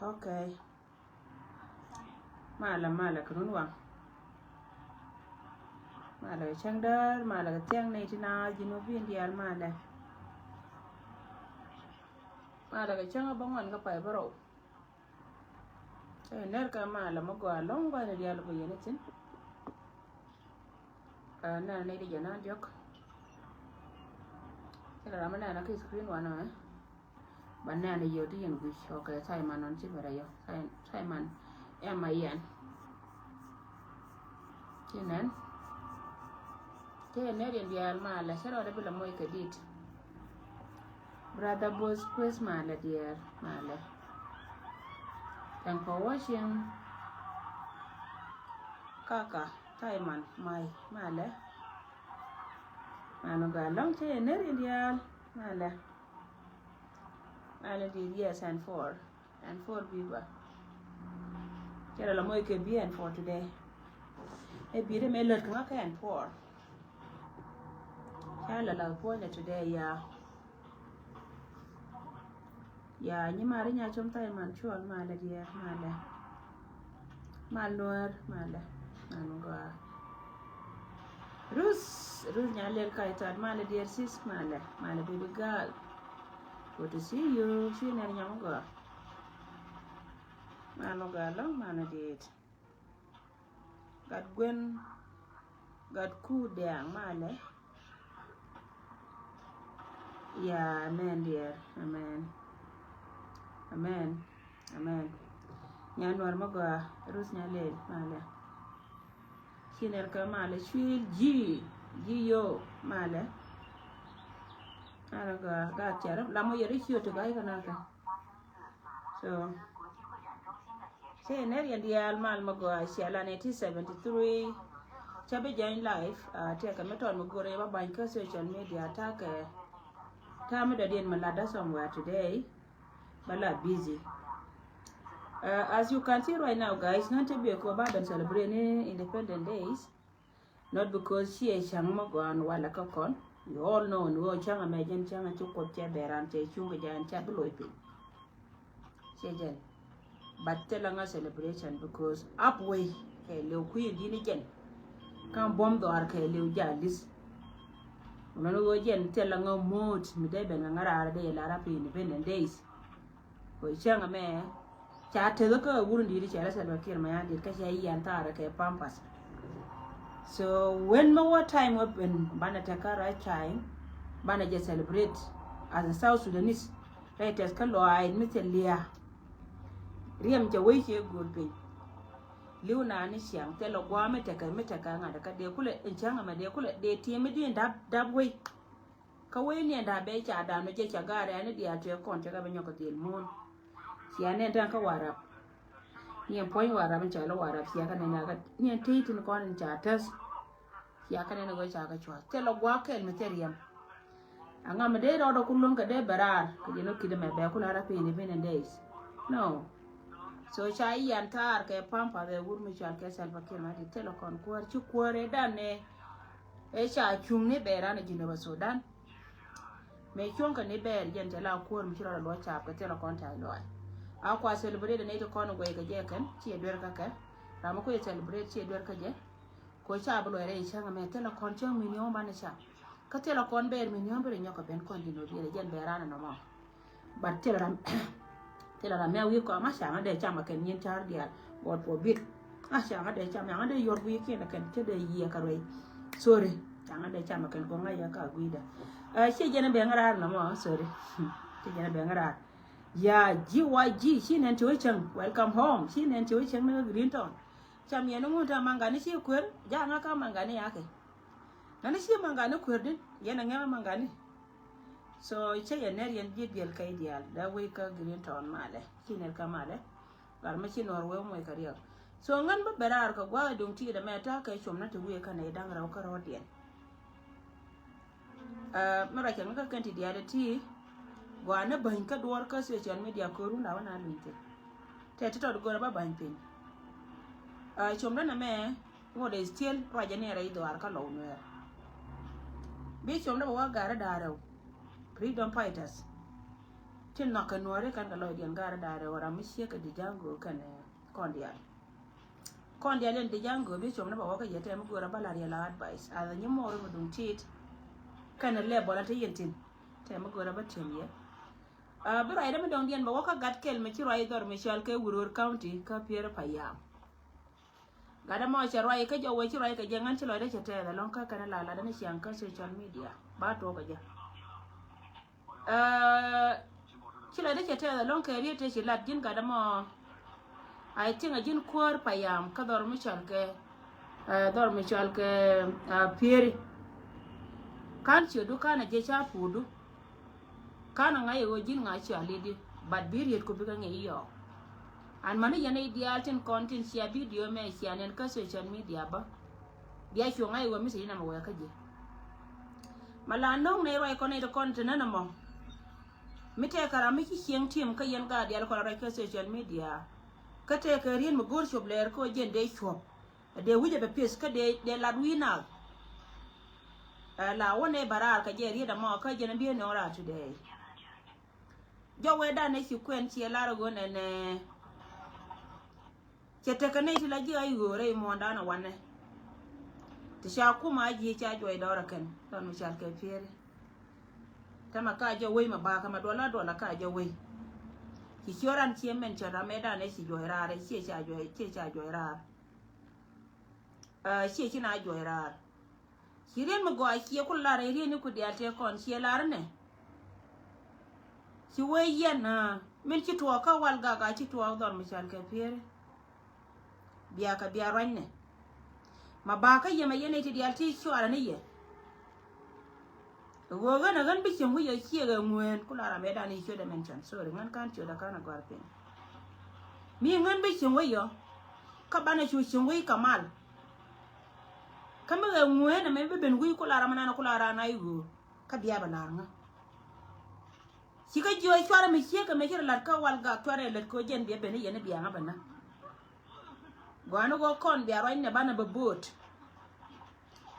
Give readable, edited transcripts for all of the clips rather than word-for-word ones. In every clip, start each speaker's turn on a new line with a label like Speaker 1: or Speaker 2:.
Speaker 1: Okay. Mala kunun wang. Mala chang dar, mala tiang nei tina jinubin dial mala. Mala chang abangan ka pai baro. Saya ner ka mala mo gwa long ba ne dial ko yene tin. Na nei di jana jok. Saya ramana na ki screen wana. Banana yo di yang gus. Okay, saya manon si barayo. Saya man yan. Kenan. Kaya ner dial mala. Saya ada bila moy kedit. Brother Boss Quiz mala dear mala. Thanks for watching. Kaka, Taiman, my mala. Mano galong che ner ideal mala. Mala did yes and 4 people. Kera la moy ke B and 4 today. E bi de me lot ka and 4. Kala la point today ya. Ya ni mari nya chom tay man chual mala dia mala malwar mala manuga rus nya lel kai tad mala dia sis mala baby girl. Good to see you. See ner nya ngo manuga lo mana dit gad ku dia mala ya amen dear amen nyanwar maga rus nyalel mala kiner ka mala shwil ji yo mala araga ga chara la mo yeri chiyo to gai kana ka so say ner dial mal maga shala 1973 chabe join live te ka meton mo gore ba ban ka social media ta ka tamu da den malada somewhere today bala busy. As you can see right now, guys, not to be a coba celebrating Independent Days, not because she is Shangmagan wala kakon. You all know no chang imagine chang and took what beran te chunga and tabloid. Sajan. But telling a celebration because upway, Kalo Queen Dinigen can't bomb the Arcalo Jalis. When I go again, telling a mood, Mideben and Ara de Lara Independent Days. Chang a man, chat to look a wouldn't do the chalice and kill my aunt, Kashi and Tara Pampas. So, when more time up in Banataka right time, Bana just celebrate as a South Sudanese, right as Kalo, I admitted Leah. Riam Jaway, good pay. Luna Nisham, tell a Guame take a metaka and a decule and Changama decule, they timidly in that way. Kawani and Abecha, Damaja Gare, and the Atia contract of Yoko moon. Siane tanka warap. Ni point warap and chalo warap. Siakan and Nagat. Ni tate in the corn charters. Siakan and a go chaka chua. Tell a walk and materium. Angamade or the Kulunka de Barar. Could you look at them at Bakulara Independent Days? No. So Chai and Tar, Pampa, the wood Michel Castle Bakima, the telecon, Quare dane. Echa chumne beran a Geneva Sudan. May chunka ne bear gentala poor Michel Lord Chap, a telecon tie. Aqua celebrate the native corner way a jacken, she a dwerka, Ramako celebrate she a dwerka jet. Coachablo a changa telecon chung minion manisha. Catelacon bear minion in Yokapen continue, the gen beran no more. But tell her me we come a shama de chamakan yin chardia, what for bit. A shama de chamanga your weekend, I can tell the year away. Sorry, changa de chamakan go my yaka guida. She gonna bang no more, sorry. She gonna bang. Ya GYG she intuition welcome home she intuition no green town cham yeno muta mangani she kwer ja nga ka mangani yake nani she mangani kwerdin yena nga mangani so che yener yen diel kay dial da we ka green town male kinel ka male gar ma chi norwe mo kariya so ngan ba berar ka gwa dum ti da meta kay chomna to we ka ne dang raw ka rodien mara kan ka kanti dial ti Guana banka dwarka social media koruna wana linte. Tete to go ba banpin. Chomna na me what is still rajanera ido arka lawner. Be chomna wa gara daro. Freedom fighters. tin no kan wore kan lo dian gara dare wara mi she ka di jango kan kondia len di jango bi chom na ba ka yete mu gora bala ya la advice ala ni mo ro dum tit kan le bola te yentin te mu gora ba tem ye bi rai da mi don dian ba ka gat kel me ci rai dor mi shal ke wurur county ka pier payam gada mo ci rai ka jo we ci rai ka jangan ci lo da ci te la lon ka kan la da ni sian ka social media ba to ka ja ci lo da ci te la lon ka ri te ci lat jin gada mo ai tinga jin kor payam ka dor mi shal ke pier kan ci du kana je cha pudu kana ngai wo jin nga cha lidi bad biriet ko biga ngai yo an mani yana ideal tin content sia video me sia nen ka social media ba dia cho ngai wo mi sina mo ya ka je mala nong ne roi ko ne do content na mo mi te kara mi ki sieng tim ka yen ga dia ko ra ka social media ka te ka rin mo gor shop ler ko jen de shop de wuje be pes ka de la wina la wone barar ka je ri da mo ka je na bi no ra today jo we da ne sequence la ro ne ne che te ka ne ti la ji ai go re mo da na wane ti sha kuma ji cha jo da ra kan don mi sha ke fiere ta ma ka jo we ma ba ka ma dola ka jo we ki choran chi men cha da me da ne si jo ra re chi cha jo ra chi na jo ra ki ren mo go a ki ku la re ni ku dia te kon chi la ne ci we yana min ci to ka wal ga ci to don mi shan ka fiere biya ka biya ranne ma ba ka yema yene ti dial ti shwara ne ye go ga na gan bi chen hu ye ci ga ngwen kula ra me da ni shoda men chan so ri ngan kan ci da kana gwar pe mi ngan bi chen we yo ka bana chu chen we kamal kama ga ngwen na me be ben wi kula ra mana kula ra na yu ka biya ba nga sika jo swara mi sheka me kira lat ka wal ga tware lat ko jen be bene yene biya nga bana gwano go kon biya ro ne bana be bot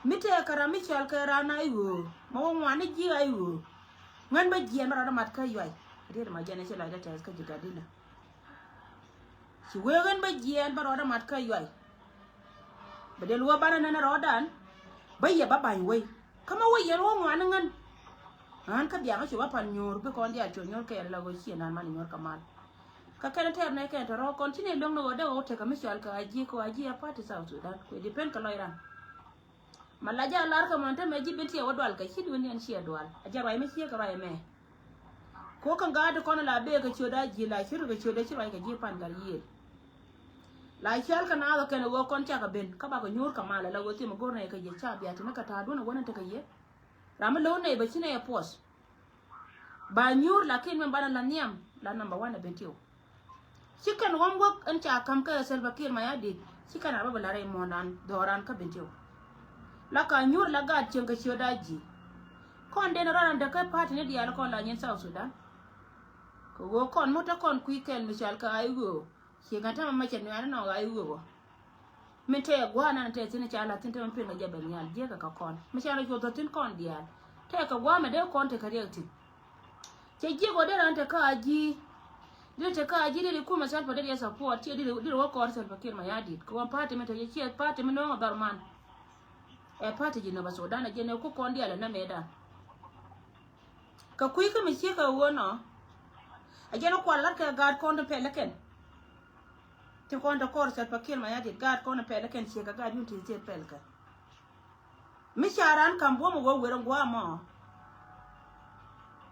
Speaker 1: mite kara mi chal ka rana ayu mo ngwani ji ayu ngan ba ji na ra mat ka yoy rir ma jene chela da tas ka jigadila si we gan ba ji en ba ro mat ka yoy be del wo bana na ro dan ba ye ba ban we kama we ye ro ngwan ngan an ka biya ko ba pan nyor be kon dia cho nyor ke la go chi nan man nyor kamal ka kana ter ne ke to ro continue long no de o te ka mi chal ka aji ko aji a party South Sudan ko depend ka loiran malaja lar ka man ta me ji beti o dwal ka chi dun yan chi dwal aja rai me chi ka rai me ko kan ga de kon la be ka choda ji la chi ga choda chi rai ka ji pan gar yi la chal ka na ka no go kon cha ka ben ka ba ko nyor kamal la go ti mo gor ne ka je cha biya ti na ka ta dun wona ta ka ye ram lo ne ba chine ya pos ba nyur lakin men bana la niam la number 1 bentio chikan wamgo an cha kam ka sel bakir ma yadi chikan ba la ray monan doran ka bentio la ka nyur la ga chen ka choda ji kon den ran da ka party ne dia la kon la nyen South Sudan ko go kon mota kon quicken mi chal ka ayu chi ngata ma chen na no ga ayu mete gwana na te cha la tin te mpe na jabe nyal je ka kon mi chal ko to tin kon dia te ka gwa me de kon te ka ti che je go de ran te ka aji de te ka aji de ku ma sal pa de ya support che de wo ko sal pa kir ma yadi ko party me te che party me no darman e party ji no ba Sudan je ne ku kon dia la na me da ka kui ka mi che ka wono a je no kwa la ka gad kon de pe la ken ti kon to kor sal pa kir ma yadi gad kon pe la ken che ka gad yun ti je pel ka mi sharan kam bo mo go wero gwa mo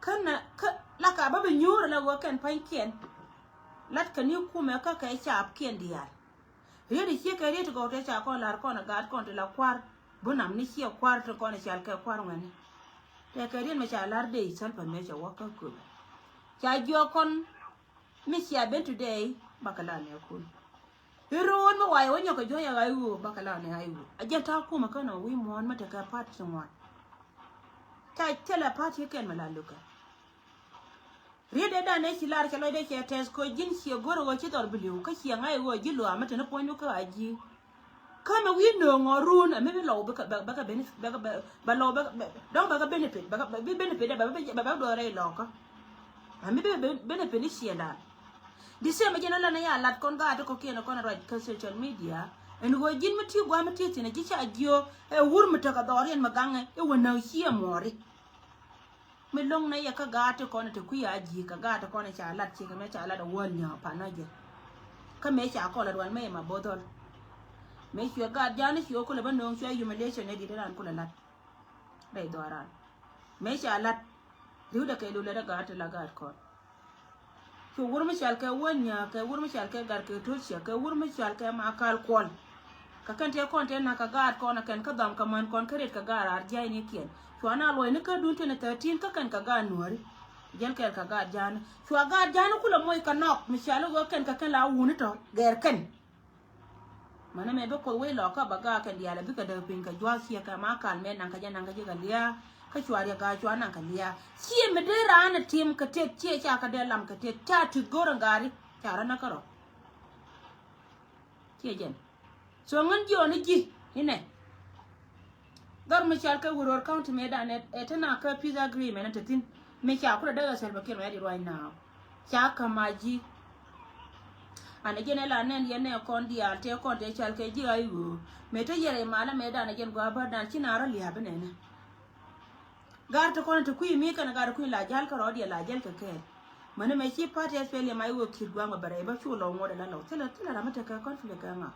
Speaker 1: kana ka la ka ba be nyur la go ken pan ken lat ka ni ku me ka kai chap ken dia ri ri che ka ri to go te cha kon lar kon gad kon te la kwar bu nam ni che kwar to kon chal ka kwar ngani te ka ri me cha lar de sal pa me cha wa ka ku cha jo kon mi sia ben today bakala ne ku Iron mo wai wonyo ko joya ga yu bakala ne ayu ajata ku ma kana wi mon mata ka pat chwa ta tela pat ken malaluka riede da ne kilar ke loide ke tes ko jin si goro go chitor bliu ka chi ngai go jilu amata na ponyu ka aji kama wi no ngorun ame bi lo baka benefit ba lo ba don baka benefit ba benefit ba do re lo ka ami be penisienda di se ma jena la na ya lat kon ga to ko kena kon ra ka social media en go jin mati gwa mati tina ji cha jio e wur mata ka dorien maganga e wona hie mori me long na ya ka ga to kon to ku ya ji ka ga to kon cha lat chi ka me cha lat won nya pa na je ka me cha ko la wan me ma bodol me shi ga jani shi ko le ban no shi humiliation ne di ran ko la lat dai doran me cha lat riu da kai lu la ga to la ga ko to wur mi shal ka wonya ka wur mi shal ka gar ka to shi ka wur mi shal ka ma kal kon ka kan te kon te na ka gar kon na kan ka dam ka man kon kret ka gar ar jai ni kien to ana lo ni ka dun te na 13 ka kan ka ga nuari jel ka ka ga jan to ga jan ku la moy ka nok mi shal go kan ka kan la wuni to ger kan mana me be ko we lo ka ba ga kan dia la bi ka da pin ka jwa si ka ma kal me nan ka jan nan ka je ga lia ka chwari ga chwa nan ka lia sie me de ran tim ka te che cha ka de lam ka te ta tu goran gari cha ran ka ro che jen so ngan jo ni ji ine dar me chal ka wuror county me da net etana ka peace agreement ta tin me cha ku da sel ba kiro yadi right now cha ka maji ana jene la nen yene kon dia te kon te chal ke ji ayu me te yere mala me da na jen go ba dan chinara li ha benene gar to kon to ku mi kana gar ku la jal ka rodi la jal ka ke mane me chi party spele mai wo kid gwa bare ba chu lo ngoda la lo tela ra mata ka kon fule ka nga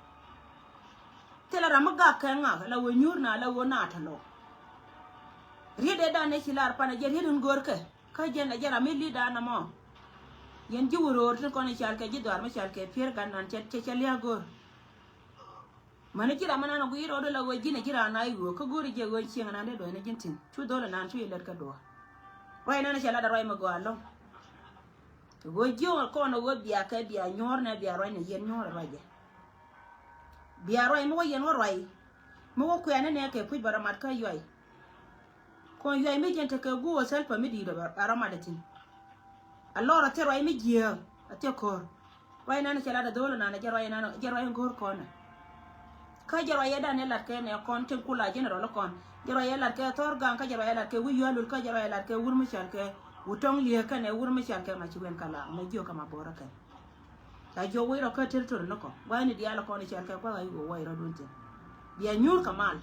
Speaker 1: tela ra maga ka nga la wo nyur na la wo na ta lo riede da ne chilar pana je rieden gor ka je na jara mi li da na mo yen ji wuro to kon chal ke ji dar ma chal ke pier kan nan che ya gor mane kira mana na guiro do la wo jine kira na iwo ko gori je go chi ngana de do ne jintin tu do la nan tu ile ka do wai na chala da roi ma go alo to go jo ko no go bia ka bia nyor na bia roi ne yen nyor raje bia roi mo yen roi mo ko ya ne ke pu bara mat ka yoi ko yoi mi jente ka go sel pa mi di do bara ma de tin allora te roi mi je ate ko wai na chala da do la na je roi ngor ko na ka jaro yeda ne lat ke ne kon te kula general kon jaro yela ke tor gan ka jaro yela ke wi yolul ka jaro yela ke wur mi chan ke utong liye ka ne wur mi chan ke ma chiwen kala ma jo ka ma bora ka ta jo wi ro ka ter tor no ko wa ni dia la kon chan ke kwa ai go wai ro dun te dia nyur kamal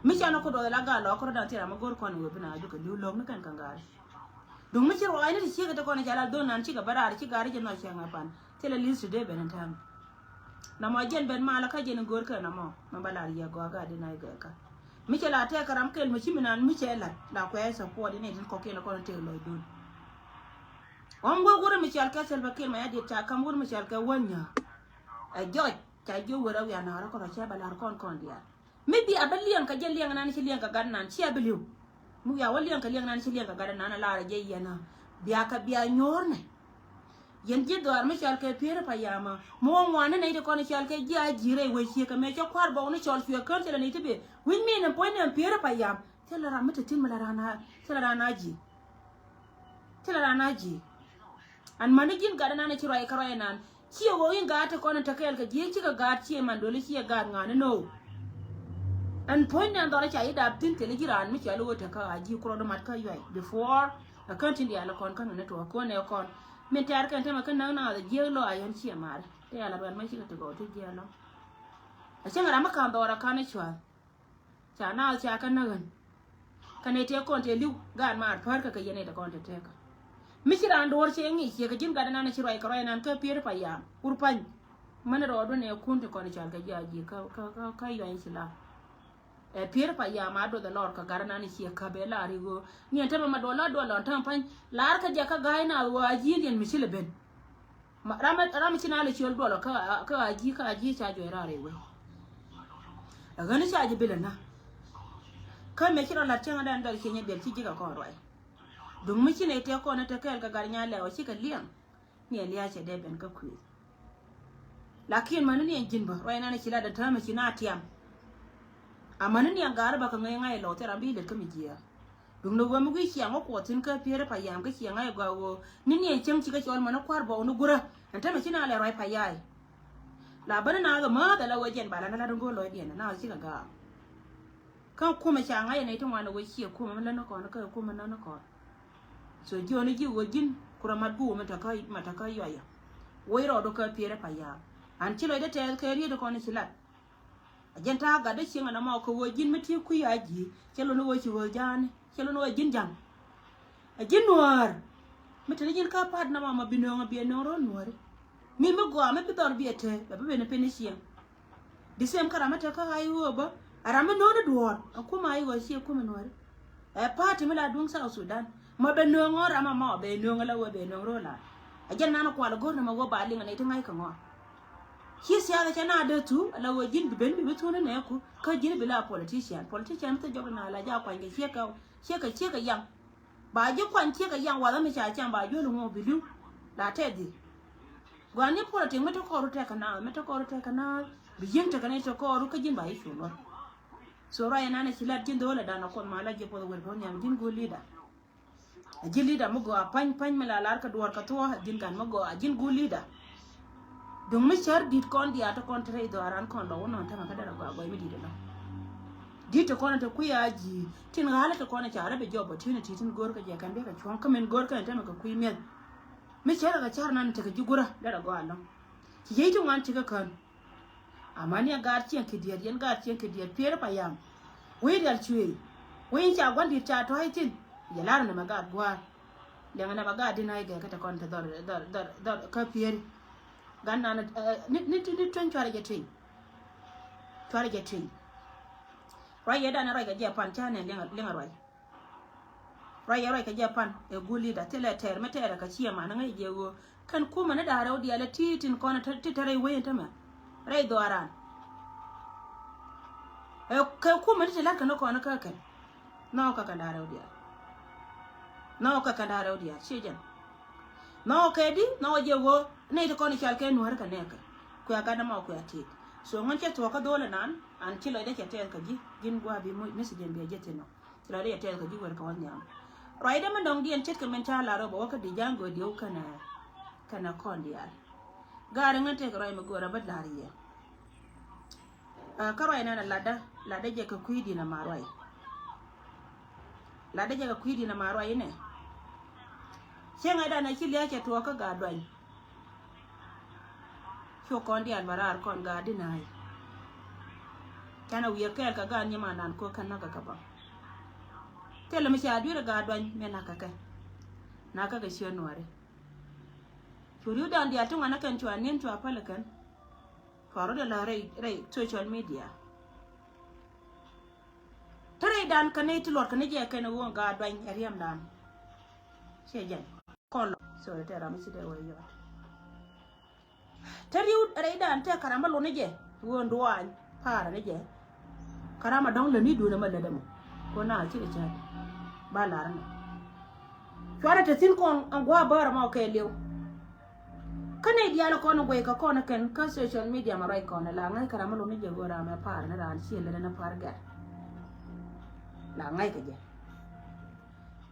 Speaker 1: mi chan ko do la ga lo ko da tira ma gor kon wo bina ju ka lu lo ne kan kan gar dung mi chiro ai ni chi ga to kon jala do nan chi ga bara chi gar je no chen apan tele lisu de benen tam na mo jen ben mala ka jen gor ka na mo mabala ya go ga de na ga ka mi che la te karam kel mi chiminan mi che la ko esa po de ne din ko ke na ko te lo dun on go gor mi chal ka sel ba kel ma ya de ta kam gor mi chal ka wonya a joj ta jo wora ya na ra ko cha bala kon dia mi bi abalian ka jen liang nan chi liang ka gan nan chi abaliu mu ya walian ka liang nan chi liang ka gan nan la ra je yana biya ka biya nyor ne yen ji dor mi chal ke pere pa yama mo ngwana ne de kon chal ke ji ajire we chi ka me cho kwar bo ne chol chue kan tele ne tibe win mi ne po ne pere pa yam tele ra mi te tin mala rana tele rana ji an mani jin ga na ne chi roi karoi nan chi wo yin ga ta kon ta kel ka ji chi ga ga chi man dole chi ga ngana no an po ne ndore cha ida tin tele ji ran mi chal wo ta ka ji kro do mat ka yoi before a kan tin dia la kon kan ne to ko ne kon men tar kan tema kan na da jelo ayon chi amar te ala ban mai chi to go to jelo a chen ra ma kan do ra kan chwa cha na cha kan na gan kan te kon te liu gan mar par ka yene da kon te ka mi chi ran dor che ngi che ka jin ga na na chi roi ka roi nan ka pier pa ya urpan man ro do ne kun te kon cha ga ja ji ka yo yin sila e pier pa ya ma do da lor ka garana ni chi ka be la rigo ni enta ma do la tan pan lar ka ja ka ga na wa ji ni mi chile ben ma ram chi na le chi do ka ji cha jo ra re we daga ni cha ji bilana ka me chi la chen da ndal chi ne bel chi ji ka ko roi dung mi chi ne te ko na te kel ka gar nya le o chi ka liang ni liya che de ben ka ku lakin man ni jin ba roi na ni chi la da ta ma chi na tiam amana ni angara ba ka ngai lo te rambi le kami jia dung no wamu gi chiang ko tin ka pere pa yam ga chiang ai ga wo ni ni chang chi ga chol mana kwar bo no gura anta ma china le roi pa yai la bana na ga ma da la wajen ba la na dungo lo di na chi ga kan kuma chiang ai ne tun wani wo chi kuma la na ko na ka kuma na ko so joni ji wojin kura madbu mataka yoya woiro do ka pere pa ya an chilo de te ka ri do ko ni silat ajenta ga de chinga na ma ko wojin meti ku yaji chelo no wochi wojane chelo no wojin jam ajin noir meti jin ka pad na ma binonga bi no ro noir mi me go me pitor bi ete ba be ne penisia disem kara mata ka ayo ba arame no de duor akuma ayo shi kuma noir party me la dung sa Sudan ma be no ngora ma be no ngala wo be no ro la ajin na ko la go na ma go ba linga ne tingai ka ngo hisi ya chana de tu la wajin ben bi tu na ku ka jin bi la politician ta jogo na la ja kwa nge cheka yang ba ji kwan cheka yang wa mi cha chan ba jo lu mo bilu la te di gwani politician meta ko ru te kana bi yin ta kana to ko ru ka jin ba yi shuno so ra yana na silat jin dole da na kon ma la je ko wor ko nyam jin go leader ajin leader mo go pan mi la lar ka duwar ka to jin kan mo go ajin go leader dung mi char dit kon dia to kon tre do aran kon do non ta ka dara go mi dit no dit to kon to ku ya ji tin hala to kon chara be job opportunity tin gor ka je kan be ka chon kamen gor ka ta ka ku mi chara ka char nan ta ka jugura dara go alon ki je to man ti ka kan amani gar chien ki dia yen gar chien ki dia pere pa yam we dal chue we cha gon dit cha to hay tin ya lar na maga gwa le ngana baga dinai ga ka ta kon ta dor ka pere ganna na ni tun chwara je train right ya dana right ga japan chane lenga right ya right ga japan e guli da tele ter metere ka ciya ma ngai je go kan kuma na da raudi ala titin kona tare wayen ta ma rai do aran e ka kuma ni tele kana kona ka kan na ka da raudi shejan no kedi no je go ne to koni chal ke nuar ka neka ku ya kana ma ku ya ti so ngon che to ka dole nan an chilo de ke te ka ji jin gwa bi mo message be jete no chilo de te ka ji wer ka wanya raida man dong dien chet ka men cha la ro bo ka di jango di u kana kon dia gara ngate ka rai ma gora ba dariye ka rai na lada je ka kuidi na marai lada je ka kuidi na marai ne chenga da na chili ya to ka ga dwan cho kon di alvarar kon ga dinai kana wiya ka ga nyama nan ko kana ka ba tele mi sha dure ga dwan me na ka ga shi onore churu dan dia tunga na kan chwa nin chwa palakan faro da la rai social media tare dan kanai tilor kanai je kana won ga dwan ariam dan shejan kon so te ra mi si de wo yo tari rai dan te karama lo ne je won duwan para ne je karama don le ni du na mala damo ko na ci da cha ba la ran chwara te tin kon an gwa bara ma ke lew kane dia la kono goy ka kono ken ka social media ma rai kono la ngai karama lo ne je gora ma para na ran ci le na par ga la ngai ke je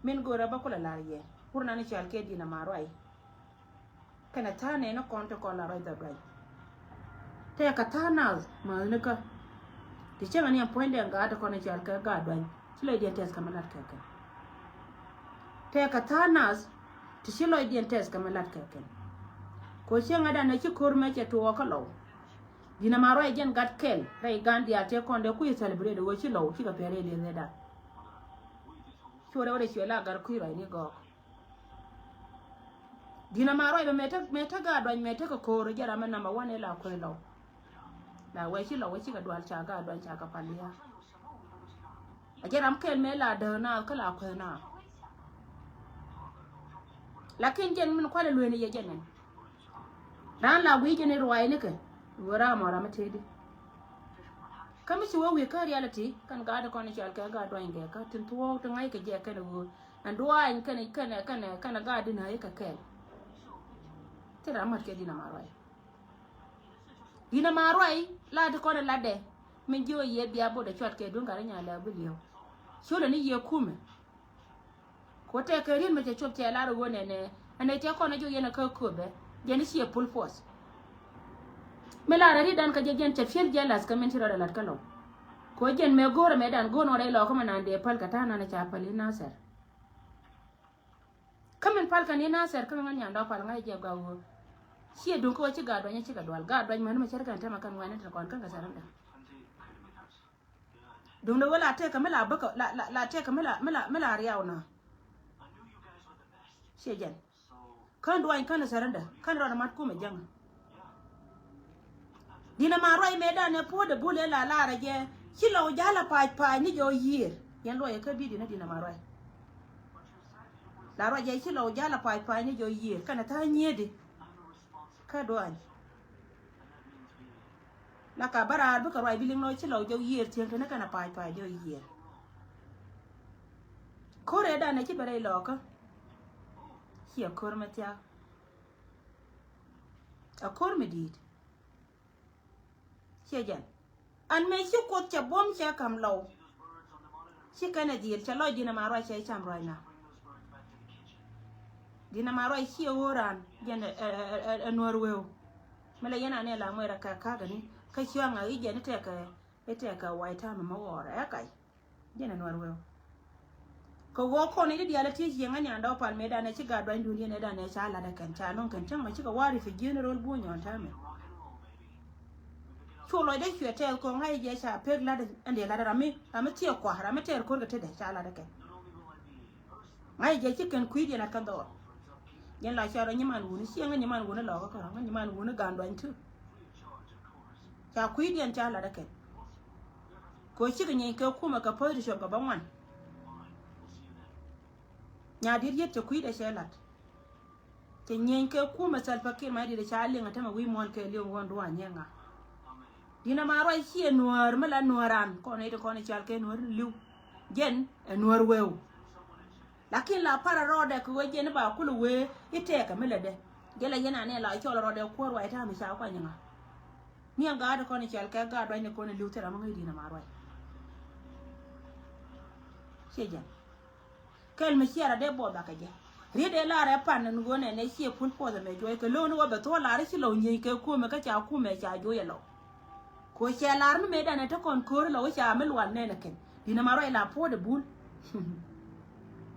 Speaker 1: min gora ba ko la ye purna ni chal ke di na ma rai kana tane na konto ko la rai da rai te ka tana ma ne ka ti chama ni appointe nga da kono chal ka ga dwan chilo di test kamalat ka te ka tana ti chilo di test kamalat ka ko chenga da na chi kurme che to ka lo dina ma rai gen gat kel rai gandi ate konde ku celebrate wo chi lo chi ka pere le ne da chore ore chela gar ku rai ni go dina ma rai meta ga dwan meta ka ko ro jara man number 1 la ko lo la we chi ka dwal cha ga dwan cha ka palia ajaram kel me la de na ka la ko na lakin jen min kwale lo ne ye jenen dan la wi jene ruwai ne ke wora mara matedi kami si wo wi ka reality kan ga da ko ne chal ka ga dwan ge ka tin tuwo to ngai ka je ka no an duwan kana ga dina ye ka kel tira mat ke dina marai la de ko la de min jo ye bia bo de chwat ke dun ga nya la bu liyo so le ni ye kume ko te ke rin me che chop che la ro ne ane te ko na jo ye na ka ko be je ni sie full force me la ri dan ka je gen che fiel je las ka men tira la ka lo ko gen me gore me dan go no re lo ko man de pal ka ta na cha pali na ser kamen pal kan ina ser kan ngan nyanda pal ngai je gawo sie dun ko ci ga do nya ci ga dwal ga do man ma cer kan ta makan wani ta kon kan ka saranda dun da wala te kamala baka la te kamala mala riyaw na sie jan kan do kan saranda kan ro mat ko me jang dina ma roi me da ne po de bule la ra je ci law jala pa ni jo yir yan lo ya ka bi dina ma roi la ro je ci law jala pa ni jo yir kana ta nyede ka do an la ka bara bu ka roi biling no ci law jo yir tien kana kana pa jo yir kore da ne ci bare lo ka hiya kor matya a kor medit jan an me shi ko cha bom cha kam law shi kana dir cha lo dina ma roi cha cham roi na dina ma roi shi woran jan norwew mala yana ne la mo ra ka gani ka shi nga yi jan te ka wai ta ma wora ya kai dina norwew ko go ko ne di ala ti shi nga nya ndo pan me da ne shi ga do ndu ne da ne cha la da kan cha non kan cha ma shi ga wari fi general bu nyon ta me chulo de chwetel ko ngai je cha peg la ande la rami rami tie ko rami ter ko gete de cha la de ke ngai je chicken kui na kan do yen la cha ro nyiman wuni si nga nyiman wuni lo ko nga nyiman wuni gan do ntu cha kui den cha la de ke ko chi ga nyi ko kuma ka po de shop ga banwan nya dir yet to kui de shelat ke nyen ke kuma sal pakir ma di de cha linga ta ma wi mon ke lion won do anyenga dina ma roi chi nuor mala nuoran ko ne ko ne chal ke nuor liu jen nuor wew lakin la para rode ko jen ba kulu we ite ka mele de gela yana ne la chol rode ko roi ta mi sa ko nyanga ni anga da ko ne chal ke ga do ne ko ne liu tera ma ngi dina ma roi sheja kel mi siara de bo ba ka je ri de la re pan ngo ne sie pul po da me joy ke lo no ba to la re si lo nyi ke ku me ka cha ku me cha jo ye lo ko cha lar no me da ne to kon ko lo cha me lwan ne ken dina ma roi la po de bul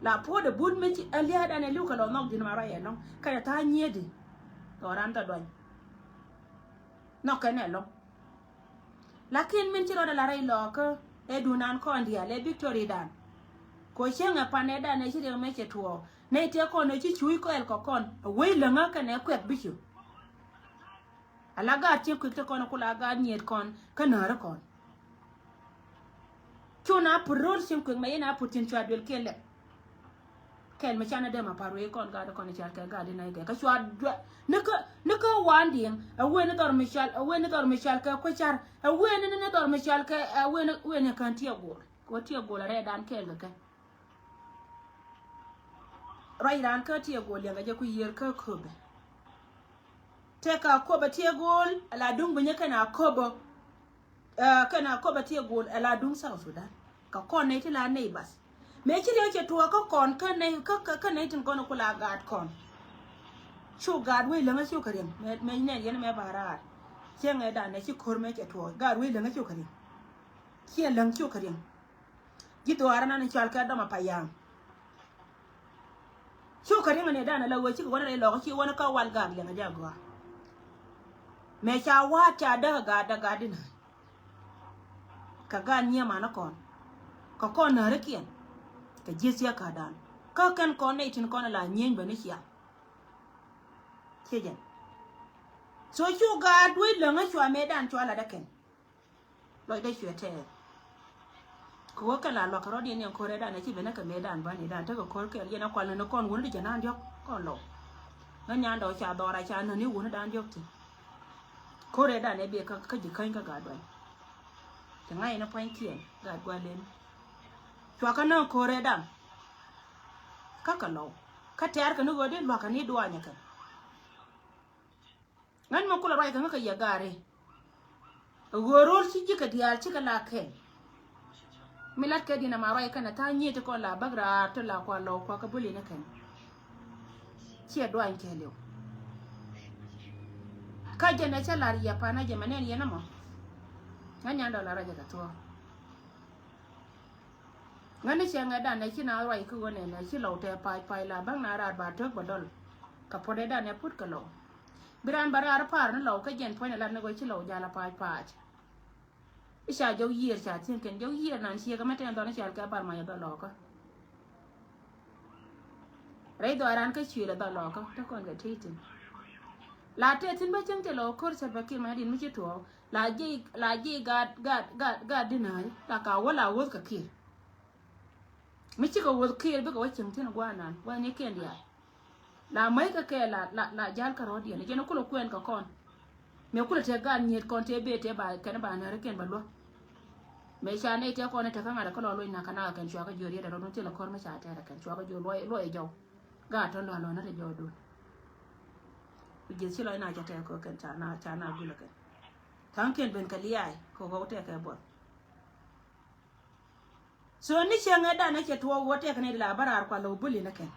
Speaker 1: la po de bul me ci ali da ne lu ka lo nok dina ma roi no ka ta nyede to ran ta don no ka ne lo lakin min ci ro da la rei lo ko e du nan ko ndia le victory dan ko chenga pane da ne ci de me che tuo ne te ko ne ci chui ko el ko kon we la nga ka ne kwet bichu alaga ti ku te kono kula ga niet kon kanara kon chuna purur sim ku me na putin chwa del kele kel me chana de ma paru e kon ga de kon cha ka ga de na ga chwa ne ko wanding a we ne dor michal a we ne dor michal ka ko char a we ne dor michal ka a we ne kan ti go ko ti go la re dan kel ga rai dan ka ti go le ga je ku yer ka ko be teka koba tiegol ala dung bunya kana koba tiegol ala dung South Sudan ka kon ne tila nei bas me chile che tuwa ka kon ka ne tin kono kula gad kon chu gad we langa chu karim me ne yen me barar chenga da ne chi kor me che tuwa gad we langa chu karim kie lang chu karim gitu arana ne chal ka da ma payang chu karim ne da na la we chi ko na le lo chi wona ka wal gad lenga jagwa me cha wa cha da ga dina ka ga nya ma na kon ka kon na rekien ka jisia ka dan ka kan kon ne tin kon la nyen ba ni sia kejen so chu ga dwi le nga chwa me dan chwa la da ken lo de chwe te ko ka la lo ka ro di ne ko re da na chi be na ka me dan ba ni dan ta ko ke ye na kon na kon won di jana ndio kon lo na nya ndo cha do ra cha na ni won dan ndio ti kore da ne be ka ji kan ka ga do ta ngai na point kien ga gwa len chwa ka na kore da ka lo ka tar ka no gode lo ka ni do anya ka ngan mo kula rai ka ka ya gare gorol ci ji ka dial ci ka la ke milat ka dina ma rai kana ta nyi to ko la bagra to la kwa lo kwa ka buli na kan ci do an ke lew ka jana cha la ya pa na je manen yana mo nganya ndo la raja ka to ngani changa da ne china roi ku ne ne chi lo te pai la bang na ra ba tok ba dol ka pode da ne put ka lo biran bara par na lo ka jen point la ne go chi lo ja la pai isha jo yir cha tin ken jo yir nan chi ka meten don cha ka bar ma ya do lo ka rei do ran ka chi la do lo ka ta kon ga titin la te tin ba chang te lo kor sa ba ki ma din mi chi to la ji ga dinai la ka wala wo ka ki mi chi ko wo ki ba ko chang tin gwa nan wa ne ken dia la mai ka ke la jal ka ro dia ne je no ko kwen ka kon me kula te gan nyet kon te be te ba kan ba na reken ba lo me sha ne te ko ne ta kan ada ko lo ina kana kan shwa ka jori da ron te la kor ma sha ta kan shwa ka jo lo e jo ga to lo na te jo do je si lo ina ja te ko kan cha na bu la kan tan ken ben ka liai ko ko te ka bo so ni changa da na ke to wo te kan la barar kwa lo buli na kan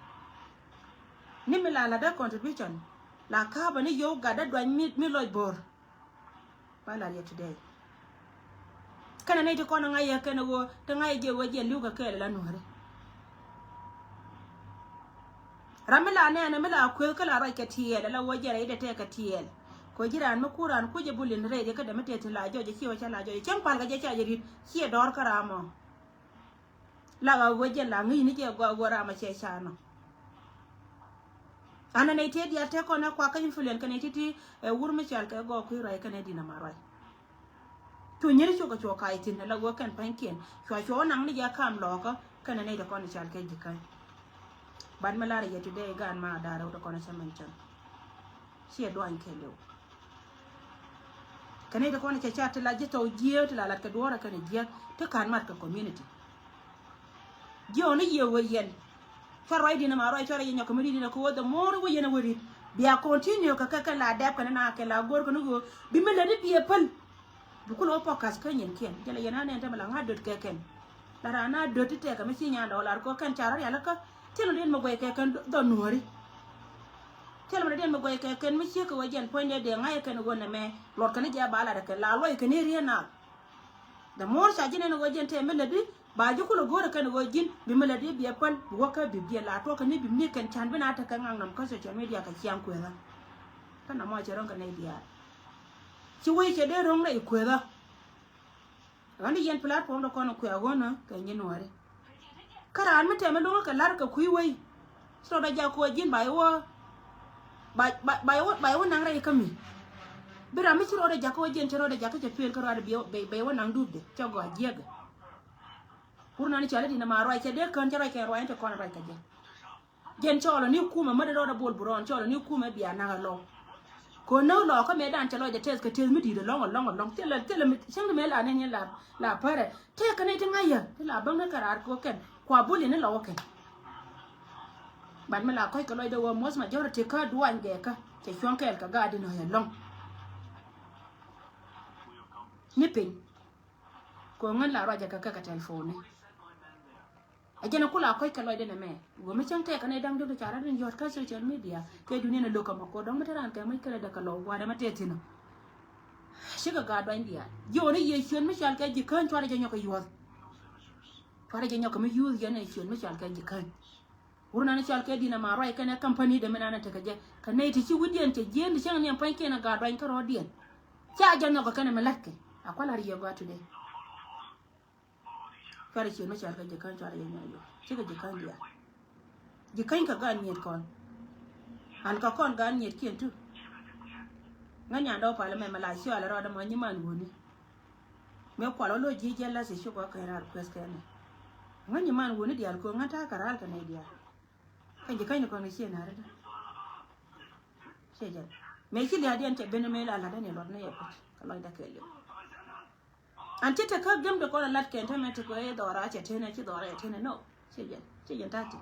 Speaker 1: ni mi la da contribution la ka ba ni yo ga da dwan mi loy bor pala ya today kana ne to kona ngai ya kana go ta ngai je wo je lu ka ke la nore ramila ne na mila ko kala ra ke tiel la wo je ra ida te ka tiel ko jiran ma kuran ko je bulin re de ka da mate te la jo je kiwa cha la jo chen pal ga je cha je ri ki dor karamo la ga wo je la ngi ni je go ra ma che cha no ana ne te dia te ko na kwa ka influence ka ne ti wurmi chal ka go ku rai ka ne dina marai to nyeri choka choka itin la go kan panken cho nang ni ya kam lo ka ne da ko ne chal ka jikai ban malare ya today gan ma da ra ko ne chaman chan shi do an ke lo ka ne da ko ne cha ta la je to je ta la ka do ra ka ne je ta kan mat ka community je oni ye wo yen farai dina marai chara yenya community dina ko the more we yena wori biya continue ka la dab kana na ka la gor ko no bi mele ni biye pal bu ko lo podcast kan yen ken jela yena ne ta mala ngadot ke ken la rana dot te ka mi nya dollar ko kan chara ya la ka telo den mo goy ke kan do nori telo den mo goy ke kan mi che ko wajen point de ngai kan go na me lor kan ja bala da ka la loy kan ni na the more sa jine no wajen te mele bi ba ji kula gore kan go jin bi mala de biya pal wo ka bi biya la to kan bi mi kan chan bina ta kan ngam ka social media ka kiyan ku ra kana mo je ron kan ne biya ci wai ke de ron lai ku ra wani yen platform da kono ku ya gona kan yin ware kara an mata me lo ka lar ka ku wai so da ja ko jin ba yo nan rai kami bira mi ci ro da ja ko jin ci ro da ja ka ce pel ka ro da be wo nan dubde ci go jega purna ni chale dina marwa ke de kan jara ke roya te kon ra ke gen cholo ni kuma ma de do bol buron cholo ni kuma biya na lo ko no lo ko me dan chalo de tes ke tes mi di de long tele mi chang me la ne la pare te kan te ngaya te la bang na karar ko ken kwa buli ne lo ke ban me la ko lo de wo mos ma jora te ka duan ge ka te chon kel ka ga di no ya long ni pin ko ngan la roja ka telephone ajena kula koy ka loy de na me wo mi chang te ka ne dang do chara den yot ka social media ke duni na loka mako dong mataran ka mai kala da ka lo wa da mate tino shiga ga do india yo ne ye chen mi chal ka ji kan chara je nyoko yo chara je nyoko mi yu ye ne chen mi chal ka ji kan urna ne chal ka dina ma roi ka ne company de menana te ka je ka ne ti chi wudien te jen de chang ne pan ke na ga do in ka ro dien cha je nyoko ka ne malakke akwala riyo ga today kare ce mace aka jikan tare yin yayo kika jikan dia jikan ka ga nyet kon an ka kon ga nyet kien tu nganya do pala me mala shi ala ro da mo nyi man goni me kwalo lo ji jella se shi ko ka ra request ka ne nganya man goni dia ko ngata ka ra ka ne dia kan jikan ko ne shi na ra she jan me shi dia dian te bene me la da ne lo ne ya ko ka lo da ke le anti ta ka gam da kola lat ken ta ko e dora ce tene ci dora ya tene no ce jen tati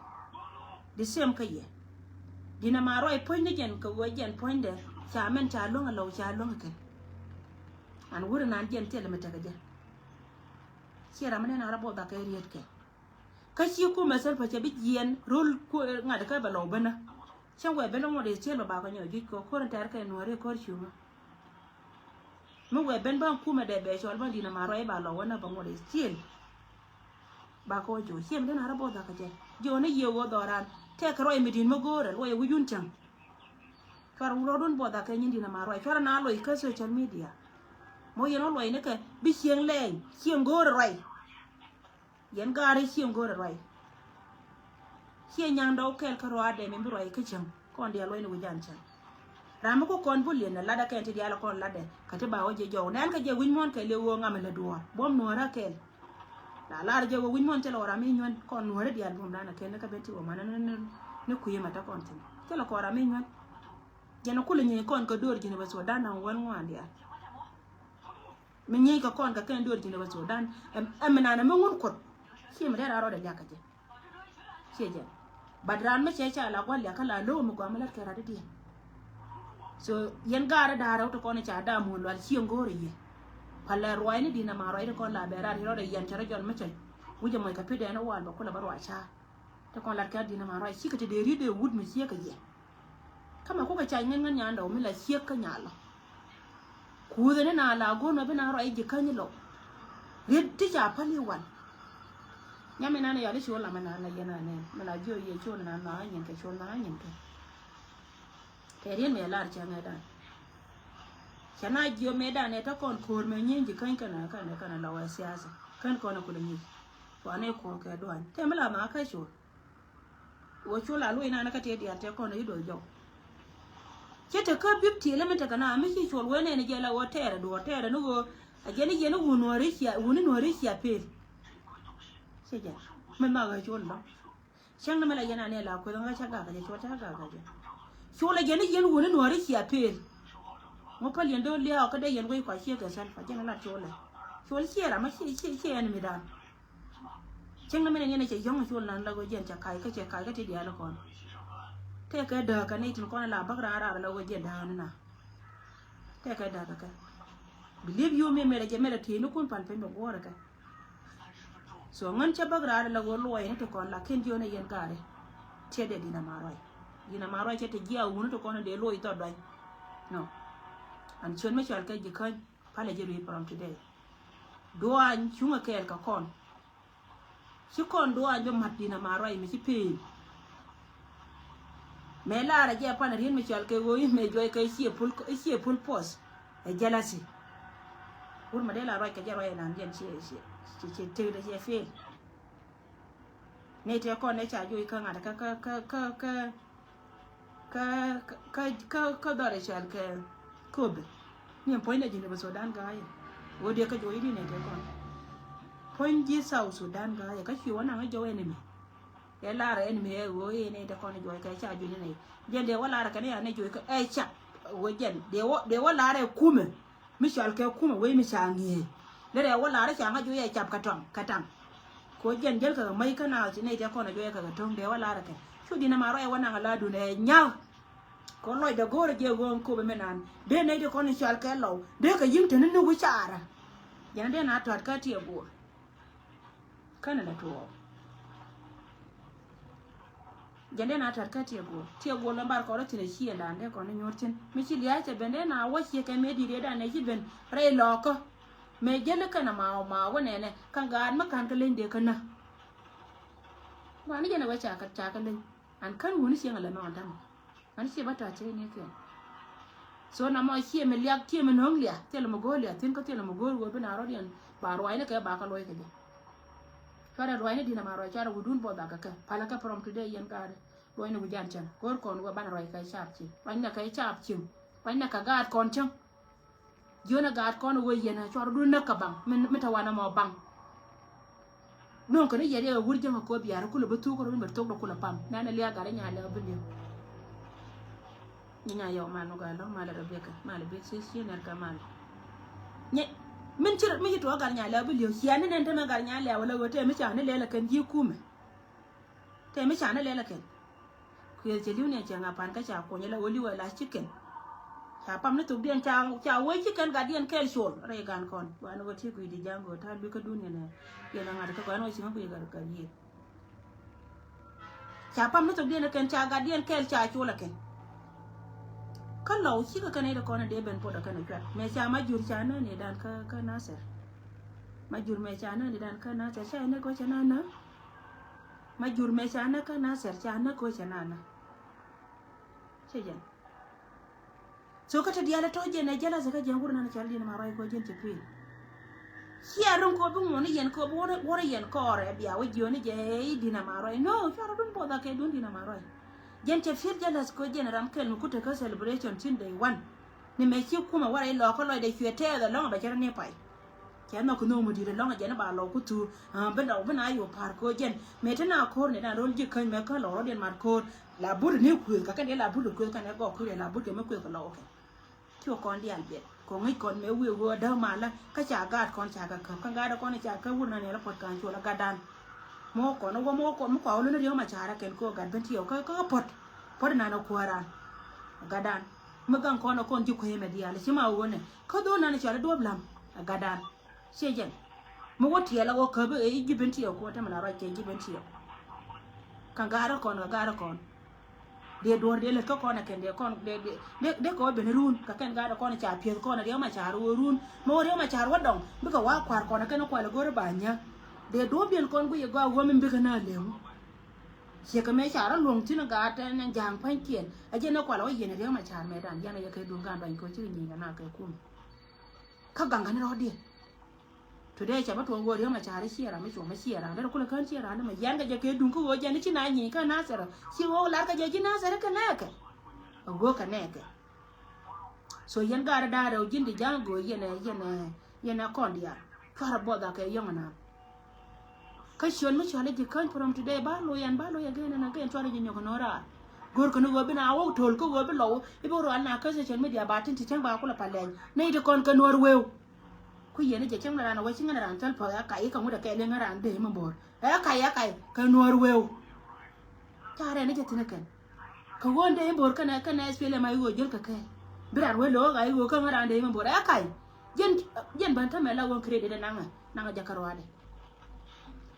Speaker 1: the same ka ye dina ma roi point gen ko wajen point da cha men ta longa law cha longa ken an wurin nan jen tele mata ga jen ci ra men na rabo da ka riyet ke ka shi ku masal fa ce bi jen rul ko ngada ka ba law bana chan we belo mo de ce ba ko nyo ji ko ran ta ka no re ko shuma mu we ben ban kuma de be chol ban dina maro e ba lo wana ba ngore stiel ba ko jo hiem den ara boda ka je jo ne ye wo doran te ka roi midin mo gore lo ye wujun chang far wo don boda ka nyindi na ma roi far na lo ka social media mo ye no lo ne ka bi hieng leng hieng gore roi yen gare hieng gore roi hien nyang do kel ka ro ade me roi ka chang kon dia lo ne wujan chang rama ko kon bulien na lada ka ti dia la kon lade ka te ba wo je jo nan ka je win mon ka le wo ngam la duwa bom no ra kel la je wo win mon te lo ra mi nyon kon no ra dia bom dana ken ka beti wo mana ne ku yema ta kon tin te lo ko ra mi nyon je no kulu ni kon ka dor jine ba so dana won ngwan dia mi nyi ka kon ka ken dor jine ba so dan em na na mo ngun ko si ma da ro da ja ka je si je badran me che cha la ko ya ka la lo mo ko ma la ka ra dia so yen gara da ra to ko ne cha da mo lo si ngore ye pala roi ni dina ma roi ko la bera ro de yan chara jon me che wuje mo ka pide na wal ba ko la ba wa cha to ko la ka dina ma roi si ka te de ri de wud me si ka ye kama ko ka cha ngen ngen nya ndo mi la si ka nya lo ku de na la go no be na roi je kan lo ri ti cha pali wan nya me na ne ya le sho la ma na la ye na ne ma la jo ye cho na na yin ka cho na yin ka terien me lar cha ngada chana gio meda ne ta kon kor me nyin ji kan kana la wa siasa kan kona kula ni wa ne ko ka doan te mala ma ka sho wo cho la lu ina na ka te dia te kona ido jo chete ka bibti le menta kana mi chi chol wene ne je la wo tere do tere no go a je ni no no ri sia pe se ja me ma ga chol ba chang na mala yana ne la ko nga cha ga je cho ta ga je chola gene yen woni no ri sia pel mo pal yen do le ka de yen go ko sia ga san fa jena la chola chol sia ra ma sia en mi dan cheng na mena ne che yong chol nan la go jen cha kai ka ti dia la kon te ka da ka ne tin kon la ba ra la go jen da na te ka da ka believe you me mere je mere ti no kun pan pe me go ra ka so ngan cha ba ra la go lo yen to kon la ken jo ne yen ka re te de dina ma roi dina ma roi che te gia uno to kon de lo ito dai no an chon me chal ka ji kan pale je ri from today do an chunga kel ka kon si kon do an be mat dina ma roi me si pe me la ra je pa na rin me chal ke wo me joy ka si pul pos e jealousy ur ma de la roi ka je roi nan jen si te de je fe ne te kon ne cha joy ka ngada ka dare chal ke kobe ni point na jine ba Sudan ga ya wo de ka joyi ne te kon point ji South Sudan ga ya ka chi wona ga jowe ne mi ya la re ne me wo ye ne te kon joyi ka cha joyi ne je de wala ra ka ne ya ne joyi ka e cha wo jen de wala re kume mi chal ke kume we mi cha ngi le wala re cha ga joyi chap ka tang ko jen jel ka mai kana ji ne te kon joyi ka tong de wala ra ka chu dina ma ro e wona ga la du ne nya kon loy da gore je gon ko be menan de ne de kon chal ke lo de ka yim tene no wichara yana de na tot ka tie go kana na to jande na tot ka tie go lambar ko ro tine chi da de kon nyortin mi chi liya che bende na wo chi ke me di de da ne chi ben re lo ko me jele kana ma wone ne kan ga an makan ka len de kana ba ni jana wacha ka ta ka len an kan woni shi ngala ma ndam an si bata ce ne ke so na mo si me liak ti me nong lia tele mo golia tin ko tele mo gol go bina rodian ba roi ne ke ba ka loy ke je fara roi ne dina ma roi chara gudun bo da ka pala ka from today yen ka roi ne gujan chan gor kon go ban roi kai chap chi ban na kai chap chi ban na ka gat kon chang jona gat kon wo yen na chor dun na ka bang me ta wana mo bang non ko ne yede wurje ko biya ko lo betu ko be tok ko la pam na na liya gare nya le bindi nya yo manu ga lo mala Rebecca mala be si ner ka mal nye min ci mi to gar nya la bu liyo si an ne ta me gar nya la wala wote mi cha ne le kan ji kume te mi cha ne le kan ku ye liu ne cha nga pan ka cha ko nya la woli wala chicken cha pam ne to bien cha wo chicken ga dien kel shol re gan kon wa no ti ku di jango ta bi ka dunya ne ye na ngada ka no si ma ku ye gar ka yi cha pam ne to bien kan cha ga dien kel cha chola ken kan law ci ka kane da kona de ben poda kana kwa me cha ma jur cha na ne dan ka nasar ma jur me cha na ne dan ka nasar sai ne ko cha na ma jur me chana ka na ser chana ko chanana chejen so kata diala to je na jala zaka jangur na chaldi na marai ko jen chepil hiarun ko bu ngoni yen ko wora yen ko re bia we joni je dina marai no chara dun boda ke dun dina marai jen chepil jala ko jen ram kel ku te ka celebration tin day 1 ni me chi kuma wara lo ko lo de chwete da long ba chara ne pai chana ko no mo dire long je na ba lo ku tu ben do ben ayo par ko jen me tana ko ne na rol ji kan me ka lo den mar ko la bur ni ku ka ka de la bur ku ka ne go ku la bur ke me ku ka lo ke cho con đi ăn biệt có ngay con mấy vừa vừa đâu mà là cái chả gạt con chả cả con gạt đó con này chả cái vườn này là quật càng chỗ là gạt đàn mua con nó mua con nó điều mà chả ra kén cô gạt bên chiều cái pot này nó qua ra gạt đàn mà gang con nó con chụp hình mà đi à chứ mà uống này có đôi này chả là đuôi làm gạt đàn xe chân mà quật thiệt là quật cơ bị ấy chụp bên chiều cô ta mà là rồi chụp bên chiều càng gạt đó con dia dor dia le ko kona ken dia kon de ko ben run ka ken ga da kona cha pie kona dia ma cha run mo dia ma cha wadong bi ka wa kwar kona ken ko la gore banya de do bien kon gu ye ga wo min bi kana le che ka me cha ra luong tin ga ta nan jang pan kien a je na kwa la ye ne dia ma cha me dan ya na ye kai dun ga ban ko chi ni ga na kai kum ka gang ga ro dia today cha ba to go dia ma cha ra chi ra me chu ma chi ra da ko la kan chi ra na ma yan ga je kai dun ko go je ni chi na ni ka na sa ra chi wo la ka je chi na sa ra ka na ka go ka ne ka so yan ga da da jin di jang go ye na kon dia fara bo da ka yong na ka shon ma chale di kan from today ba lo yan ga na ga chale ji nyoko no ra gor ko no go bi na wo tol ko go bi lo i bo ro na ka se chen media ba tin ti chang ba ko la pa len nei de kon ka no weu ku yene je chang na wa chinga na ran tal pa kai ka mu da kai le ngaran de mo bor kai ka nuor weu chare ne je tinaken ka wonde e bor kana spele mai go jel ka kai biran we lo ga go ka ngaran de mo bor kai jen ban ta me la won credit de nanga jakarwa de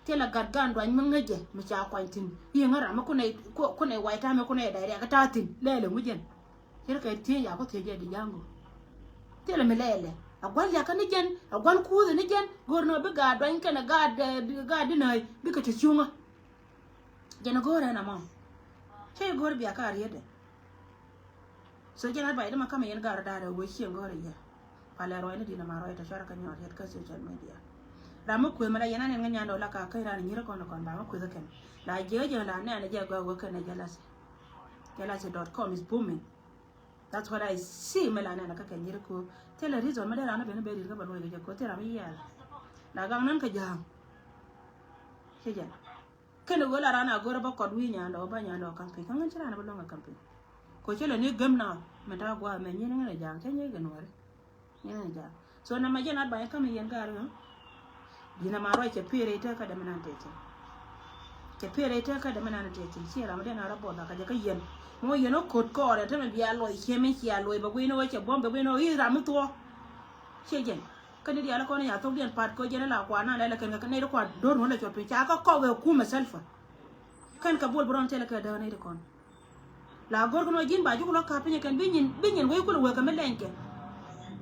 Speaker 1: tela gadgan do an ngaje mi cha kwantin yi ngara ma ku ne waita me ku ne da ya ka tatin lele mu jen yer ka tie ya ko tie je di jango tela me lele agwal ya kan jen agwal ku ne jen gorno be ga don kana ga dinai bi ka tchunga jena gore na mom che gore biya ka riede so jena bai da makama yen gar da wo shi gore ya pala ro ne dina ma ro ta shara kan yo ka social media ramu ku mala yana ne nganya no la ka kai ran nyira kono kon ba ma ku zaken la je la ne na je go kana jealousy.com is booming. That's what I see. Melana na kaka nyiri ko tele reason madara na bene beri ga banwe ga ko tera mi ya na gang nan ka jang seja kene gola rana gora ba kod wi nya ndo ba nya ndo kampi kan ngan tira na balonga kampi ko chele ni gamna meta gwa me nyene ngana jang ke nyege nore nyene jang so na majena ba ya kama yen garu dina maro ke pire ita ka da manan tete ke pire ita ka da manan tete shi ra madana rabo da ka je ka yen mo yeno kot ko re te me bia lo cheme chia lo ba gwino che bombe gwino i ra mu to chejen kan dia la ko ya to dian pat ko jena la kwa na la kan ka ne ko don wala cho pe cha ko ga ku ma selfa kan ka bol bron tele ka da ne ko la gor ko no jin ba ju ko ka pe kan binyin we ko we ka melenke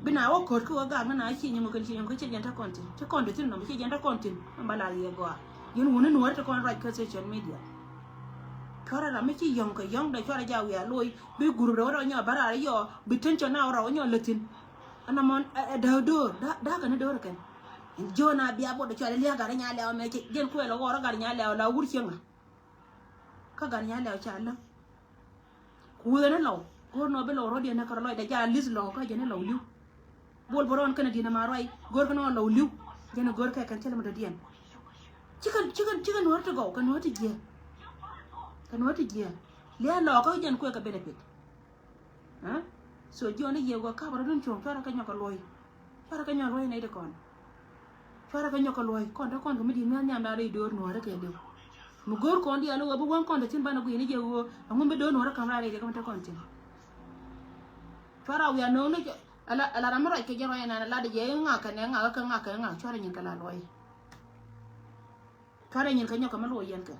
Speaker 1: bina wo kot ko ga na chi nyu kan chi nyu ko chejen ta kontin to kon do tin no chejen ta kontin mbala ye go yin wona no ta kon right ka social media kora la mechi yong ka yong da chora jaw ya loy bi guru do nya bara yo bi tencho na ora onyo letin anamon da ka ne do kan jona biya bo da chora liya ga nya lewa me gen ko lo ora ga nya lewa la wurchenga ka ga nya lewa cha Allah ku ne lo gor no be lo ro de na kar loy da ja lis lo ka je ne lo liu bol boron kana dina ma roy gor ko no lo liu je ne gor ka kan tele ma do dien chicken war to go kan wati je kan wati je le lo ko jen ko ka benefit ha so joni ye go ka baro dun chon fara ka nyaka loy ne de kon fara ka nyaka loy kon da kon ko mi di na nyam da re do no ra ke de mu gor kon di alo bu gon kon da tin bana go ni je go ngum be do no ra kam ra re de kam ta kon tin fara wi no no ala ramara ke je ro na la de je nga ka ne nga chora nyin ka la loy fara nyin ka nyaka ma loy yen ka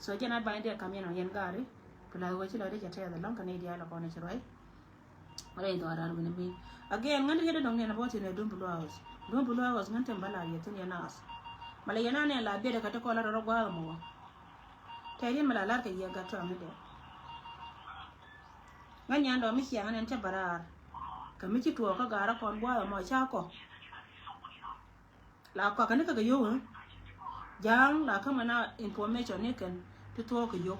Speaker 1: so jena ba inde kam yeno yen gari pula go ci lo de jate da lonka ne dia la ko ne ci roy wala do ara woni mi again ngande hedo dong ne na boti ne dum bulu house ngante mbala yeten yana as mala yana ne la be da ka ta ko la ro gwa mo te ri mala lar ke ye ga to ngade ngan yan do mi xiang nen cha barar ka mi chi tuo ka gara kon gwa mo cha ko la ko ka ne ka yo jang la ka mana information ne kan tu to ka yo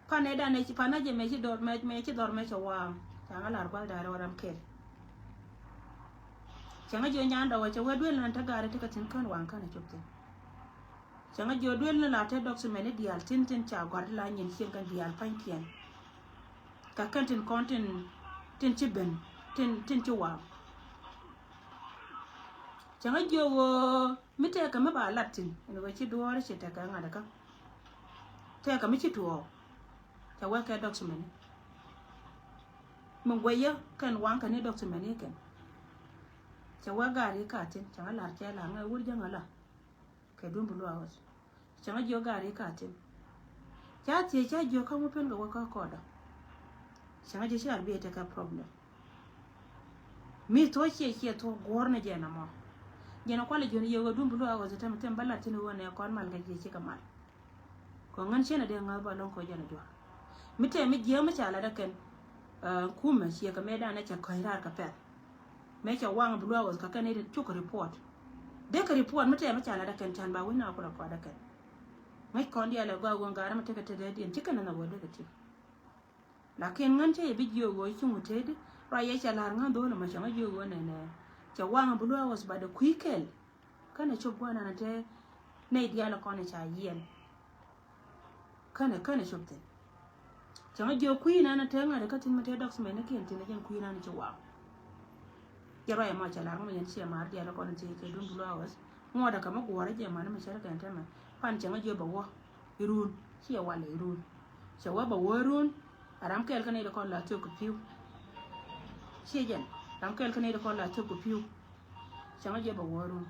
Speaker 1: pa ne da ne chi pa na je me chi dor me cha wa jang la bar da ra ram ke changa jo nyanda wa cha wedwel nan ta gara ta ka tin kan wan kan chupte changa jo dwel na la ta document ne dial tin cha gwar la nyin chen kan dial pan kien ka kan tin content tin chi ben tin chi wa changa jo wo mi te ka ma ba latin ne wa chi duor chi ta ka ngada ka te ka mi chi tuo cha wa ka document mun goya kan wan kan ne document ne kan cha wa gari ka tin changa lar cha la nga wur janga la ke dum bulu awas changa jo gari ka tin cha ti cha jo ka mu pen ga wa ka ko da changa je sha bi ta ka problem mi to che to gor na je na mo je na kwale jo ni yo dum bulu awas ta mutem balla tin wona kon mal ga je ci ka mal ko ngan che na de nga ba lon ko je na jo mi te mi je ma cha la da ken kuma shi ka me da na cha ko ira ka pe me cha wang bulu awas ka kan ne chu ko report de ka report mi te ma cha la da ken chan ba wina ko da ko da ken mai kon dia la ga gon gara ma te ka te de din cikan na wo de ka ti lakin ngan che bi jo go chi mu te de ra ye cha lar ngan do na ma cha ma jo go ne ne cha wang bulu awas ba da kuikel kana chu gwana na te ne dia la kon cha yen kana chu te cha ma jo kui na te nga de ka tin ma te docs me ne ken tin jen kui na ni cha wa ya ra ma cha lar ma yen che ma dia la kon che ke dum bulu awas mo da ka ma go ra je ma na ma cha ka ta ma pan cha ma jo ba wo irun chi ya wa le irun cha wa ba wo irun aram kel ka ne de kon la to ku piu chi jen ram kel ka ne de kon la to ku piu cha ma jo ba wo irun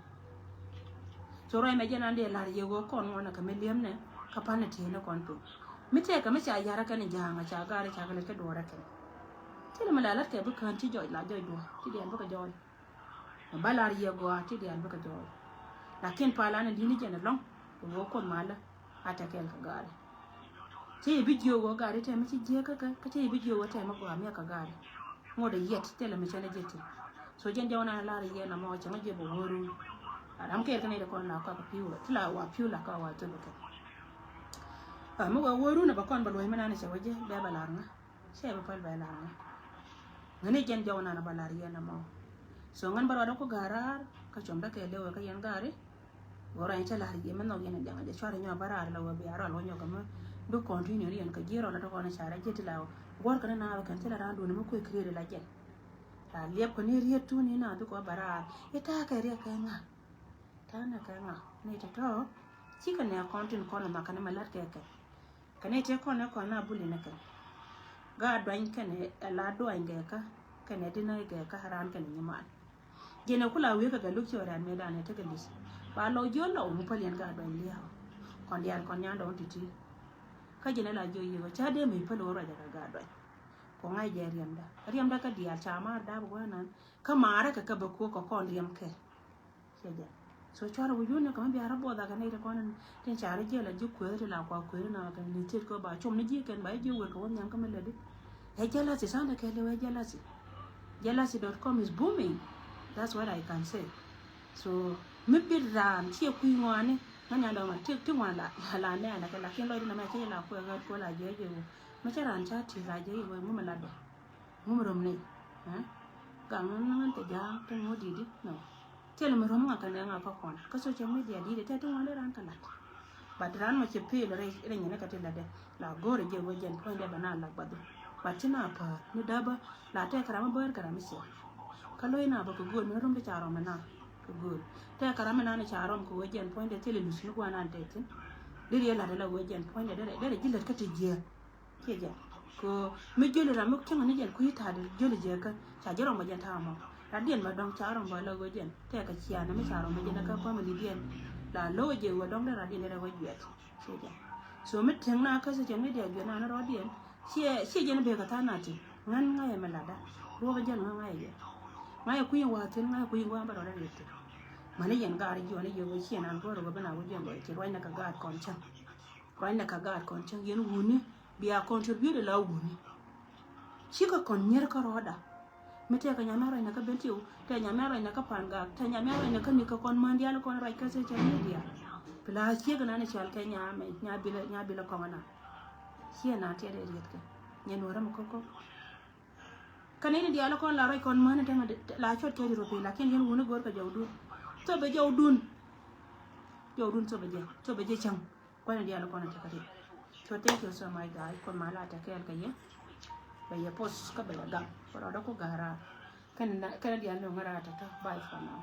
Speaker 1: so ra me jen ande la ye go kon wona ka me liem ne ka pan ne ne kon to mi te ka ma cha ya ra ka ne janga cha ga ra cha ka le ka do ra ka ti le ma la ke bu kan ti jo la jo do ti de bu ka jo ba la ye go ti de bu ka jo lakin pa la ne di ni jen long ko kon mala ata kel ka ga ra ti bi jo go ga ra te ma ti je ka ti bi jo te ma ko am ya ka ga ra mo de yet te le ma cha ne je ti so jen jona la ri ye na mo cha ma je bo woru aram kel ka ne de kon la ka piu ti la wa piu la ka wa to ka mo ga woru na ba kon ba loy ma na ne che waje be ba la nga che ba pal ba la nga ngane jen jona na ba la ri ye na mo so ngan ba do ko garar ka chom da ke le ka yen gare ora ita la ri men no yen janga de chware nyo bara la wa bi ara lo nyo kama do continue yen ka jiro la to ko na chara jeti la gor kana na ka tela ran do na ko krere la jen la liep ko ni ri tu ni na do ko bara ita ka ri ka nga ta na ka nga ni ta to chi ka ne content ko na ka na malat ke ka ne te ko na buli na ka ga dwan ka ne la dwan ga ka ne dina ga ka haran ka ni ma jena kula we ka ga lukki ora me da ne ta ga lis ba lo jo lo mu palen ga dwan liya kon dial kon nya do titi ka jena la jo yi cha de me palo ra ga dwan ko ngai je riam da ka dial cha ma da bu na ka mara ka ba ko kon riam ke je so chara wu yuna ka bi arabo da ka ne da kon tin chara je la ju ko la kwa ko na ka ni tit ko ba chom ni je ken ba je we ko nyam ka me le de e jela si sana ke le jelasi jelasi.com is booming. That's what I can say. So mi bir ran chi ku ngwane nganya do ma ti ngwan la ne na ka la ken lo na ma che la ko la je ma che ran cha ti la je wo mu ma la do mu rom ne ha ga nan te ja te mo di no te le mo rom nga ka ne nga ka kon ka so che media di te ngwan ran ka la ba ran ma che pe le re ne ka te la de la gore je wo jen ko de bana la ba do ba ti na pa ni da ba la te kara ma ber kara mi se kaloi na ba ko gol me rom be charo ma na ko gol te kara ma na ne charo ko wo jen point de tele lu su ko na te tin diri la la wo jen point de jilet ka te je ke ja ko mi jole ra mi kin ne jen ku ta de jole je ka cha jero ma jen ta ma ra dien ma dong charo ba la wo jen te ka chia na mi charo ma jen ka ko ma li dien la lo je wo dong ra dien ra wo jet ke ja so mi teng na ka se jen mi de je na ro dien sie jen be ka ta na ti ngan ngai ma la da ro ga jen ngai ye ngai ku yin wa tin ngai ku yin wa ba ro da le ti ma ne yen ga ri jo ne yo wo sie na ko ro ga na wo jen wo ti ro na ka ga kon cha Koi na kagat kon chang yen wuni biya contribute la wuni chika kon nyer ka roda mete ka nyamara na ka bentiu te nyamara na ka panga te nyamara na ka ni ka kon mandial kon rai ka se media pla chiga na ne chal ka nyame nya bila ko mana hie na te de riet ka nyen wara mo koko kanene dia la kon la rai kon mana te la chot ke ro pe la ken yen wuni gor ka jawdu to be jawdun to be je chang ko ne dia la kon ta ka de so thank you so much guys kon mala ta kel ka ye ya post ka ba gam ko da ko gara kan dia no ngara ta bye for now